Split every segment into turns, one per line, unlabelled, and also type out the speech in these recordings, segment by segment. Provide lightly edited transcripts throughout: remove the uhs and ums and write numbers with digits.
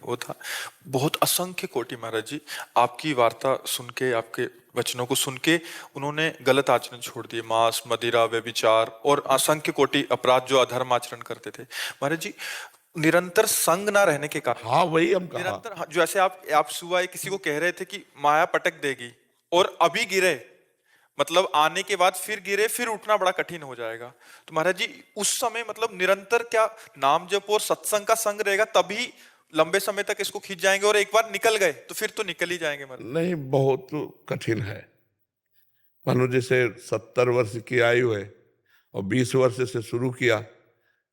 वो था। बहुत असंख्य कोटि महाराज जी, आपकी वार्ता सुन के, आपके वचनों को सुन के उन्होंने गलत आचरण छोड़ दिए, मांस मदिरा व्यभिचार और असंख्य कोटि अपराध जो अधर्म आचरण करते थे महाराज जी। निरंतर संग ना रहने के कारण,
हाँ वही हम कहा।
निरंतर जैसे आप सुबह किसी को कह रहे थे कि माया पटक देगी, और अभी गिरे, मतलब आने के बाद फिर गिरे, फिर उठना बड़ा कठिन हो जाएगा। तो महाराज जी उस समय मतलब निरंतर क्या नाम जप और सत्संग का संग रहेगा, तभी लंबे समय तक इसको खींच जाएंगे, और एक बार निकल गए तो फिर तो निकल ही जाएंगे महाराज।
नहीं, बहुत कठिन है। मानो जैसे 70 वर्ष की आयु है और 20 वर्ष से शुरू किया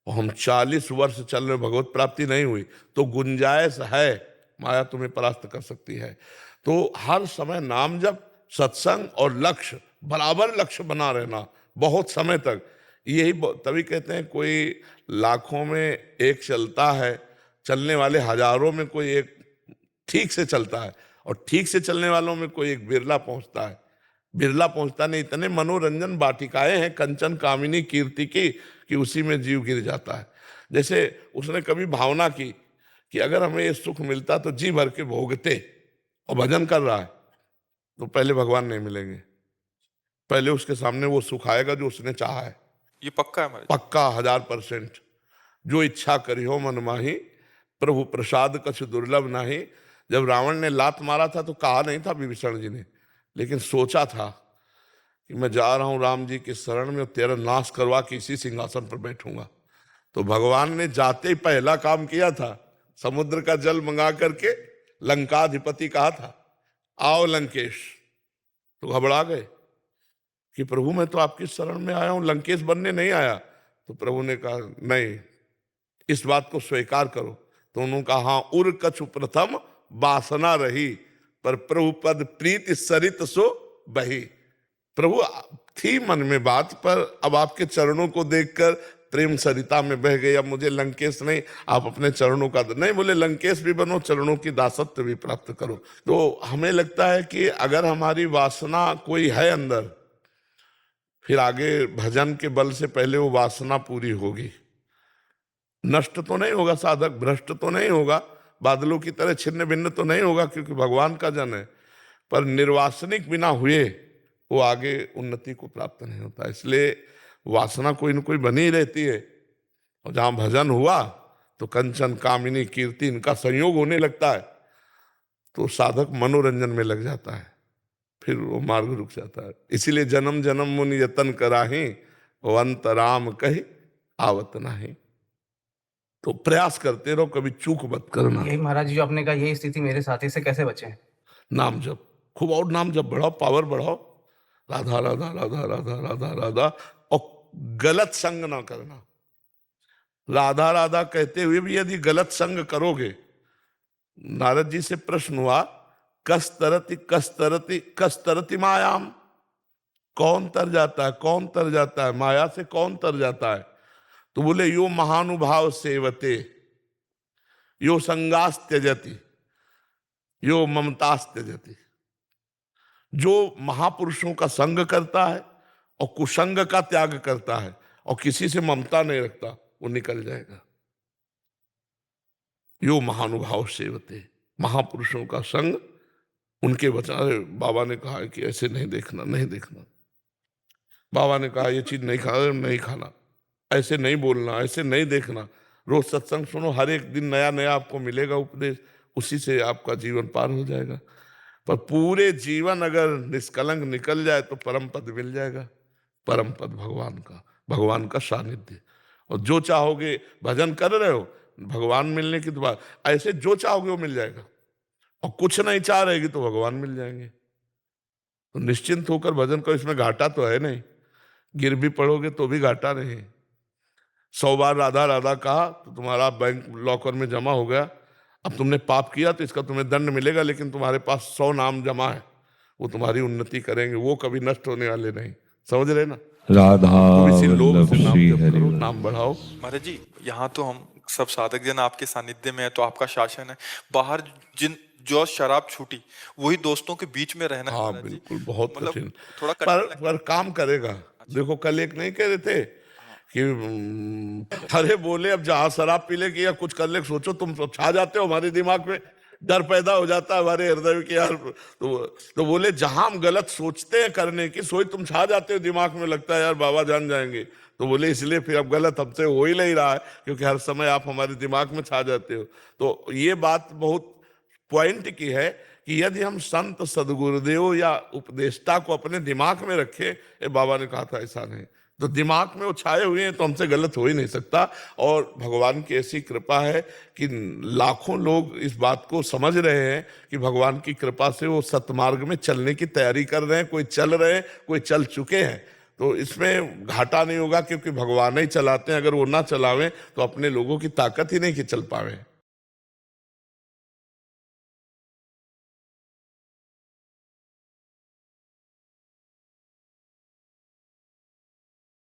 और हम 40 वर्ष चल रहे, भगवत प्राप्ति नहीं हुई, तो गुंजाइश है, माया तुम्हें परास्त कर सकती है। तो हर समय नाम जप, सत्संग और लक्ष्य, बराबर लक्ष्य बना रहना बहुत समय तक। यही तभी कहते हैं कोई लाखों में एक चलता है, चलने वाले हजारों में कोई एक ठीक से चलता है, और ठीक से चलने वालों में कोई एक बिरला पहुंचता है। बिरला पहुंचता नहीं, इतने मनोरंजन वाटिकाएं हैं कंचन कामिनी कीर्ति की कि उसी में जीव गिर जाता है। जैसे उसने कभी भावना की कि अगर हमें ये सुख मिलता तो जी भर के भोगते, और भजन कर रहा है तो पहले भगवान नहीं मिलेंगे, पहले उसके सामने वो सुख आएगा जो उसने चाहा है।
ये पक्का है महाराज।
पक्का 1000%। जो इच्छा करी हो मन माही, प्रभु प्रसाद कछु दुर्लभ नाही। जब रावण ने लात मारा था तो कहा नहीं था विभीषण जी ने, लेकिन सोचा था कि मैं जा रहा हूं राम जी की शरण में और तेरा नाश करवा के इसी सिंहासन पर बैठूंगा। तो भगवान ने जाते ही पहला काम किया था, समुद्र का जल मंगा करके लंकाधिपति कहा था, आओ लंकेश। तो घबरा गए कि प्रभु मैं तो आपकी शरण में आया हूं, लंकेश बनने नहीं आया। तो प्रभु ने कहा नहीं, इस बात को स्वीकार करो। तो उन्होंने कहा हाँ, उर कछु प्रथम वासना रही, पर प्रभु पद प्रीति सरित सो बही। प्रभु थी मन में बात, पर अब आपके चरणों को देखकर प्रेम सरिता में बह गई। अब मुझे लंकेश नहीं, आप अपने चरणों का नहीं, बोले लंकेश भी बनो, चरणों की दासत्व भी प्राप्त करो। तो हमें लगता है कि अगर हमारी वासना कोई है अंदर, फिर आगे भजन के बल से पहले वो वासना पूरी होगी। नष्ट तो नहीं होगा साधक, भ्रष्ट तो नहीं होगा, बादलों की तरह छिन्न भिन्न तो नहीं होगा, क्योंकि भगवान का जन है। पर निर्वासनिक बिना हुए वो आगे उन्नति को प्राप्त नहीं होता। इसलिए वासना कोई न कोई बनी ही रहती है। और जहां भजन हुआ तो कंचन कामिनी कीर्ति इनका संयोग होने लगता है, तो साधक मनोरंजन में लग जाता है, फिर वो मार्ग रुक जाता है। इसीलिए जन्म जन्म मुनि यतन कराही, वो अंत राम कही आवत नाही। तो प्रयास करते रहो, कभी चूक मत करना।
यही महाराज जी जो आपने कहा, यही स्थिति मेरे साथी से कैसे बचे?
नाम जप खूब, और नाम जप बढ़ाओ, पावर बढ़ाओ, राधा राधा राधा राधा राधा राधा। और गलत संग ना करना। राधा राधा कहते हुए भी यदि गलत संग करोगे, नारद जी से प्रश्न हुआ, कस्तरति कस्तरति कस्तरति मायाम, कौन तर जाता है, कौन तर जाता है माया से, कौन तर जाता है? तो बोले यो महानुभाव सेवते, यो संगास त्यजति, यो ममतास त्यजति। जो महापुरुषों का संग करता है और कुसंग का त्याग करता है और किसी से ममता नहीं रखता, वो निकल जाएगा। यो महानुभाव सेवते, महापुरुषों का संग, उनके वचन। अरे बाबा ने कहा कि ऐसे नहीं देखना, नहीं देखना। बाबा ने कहा ये चीज नहीं खाना, नहीं खाना, ऐसे नहीं बोलना, ऐसे नहीं देखना। रोज सत्संग सुनो, हर एक दिन नया नया आपको मिलेगा उपदेश, उसी से आपका जीवन पार हो जाएगा। पर पूरे जीवन अगर निष्कलंक निकल जाए तो परम पद मिल जाएगा, परम पद भगवान का, भगवान का सानिध्य। और जो चाहोगे, भजन कर रहे हो, भगवान मिलने की दुआ, ऐसे जो चाहोगे वो मिल जाएगा। और कुछ नहीं चाह रहेगी तो भगवान मिल जाएंगे। तो निश्चिंत होकर भजन करो, इसमें घाटा तो है नहीं, गिर भी पड़ोगे तो भी घाटा नहीं। 100 बार राधा राधा कहा तो तुम्हारा बैंक लॉकर में जमा हो गया। अब तुमने पाप किया तो इसका तुम्हें दंड मिलेगा, लेकिन तुम्हारे पास 100 नाम जमा है, वो तुम्हारी उन्नति करेंगे, वो कभी नष्ट होने वाले नहीं। समझ रहे ना?
राधा
तो इसी लोभ से नाम
श्री
जप
हरि।
करो, नाम बढ़ाओ।
महाराज जी यहाँ तो हम सब साधक जन आपके सानिध्य में है, तो आपका शासन है। बाहर जिन जो शराब छूटी, वही दोस्तों के बीच में रहना।
हाँ
महाराज जी
बिल्कुल, बहुत
मतलब
कठिन,
थोड़ा
पर काम करेगा। देखो कल एक नहीं कह रहे थे कि अरे बोले अब जहां शराब पी ले कि या कुछ कर ले, सोचो तुम छा जाते हो हमारे दिमाग में, डर पैदा हो जाता है हमारे हृदय में कि यार, तो बोले जहां हम गलत सोचते हैं करने की, सोई तुम छा जाते हो दिमाग में, लगता है यार बाबा जान जाएंगे। तो बोले इसलिए फिर अब गलत हमसे हो ही नहीं रहा है, क्योंकि हर समय आप हमारे दिमाग में छा जाते हो। तो ये बात बहुत पॉइंट की है कि यदि हम संत सदगुरुदेव या उपदेष्टा को अपने दिमाग में रखे, ये बाबा ने कहा था ऐसा नहीं, तो दिमाग में वो छाए हुए हैं तो हमसे गलत हो ही नहीं सकता। और भगवान की ऐसी कृपा है कि लाखों लोग इस बात को समझ रहे हैं कि भगवान की कृपा से वो सतमार्ग में चलने की तैयारी कर रहे हैं, कोई चल रहे हैं, कोई चल चुके हैं। तो इसमें घाटा नहीं होगा, क्योंकि भगवान ही चलाते हैं, अगर वो ना चलावें तो अपने लोगों की ताकत ही नहीं कि चल पावे।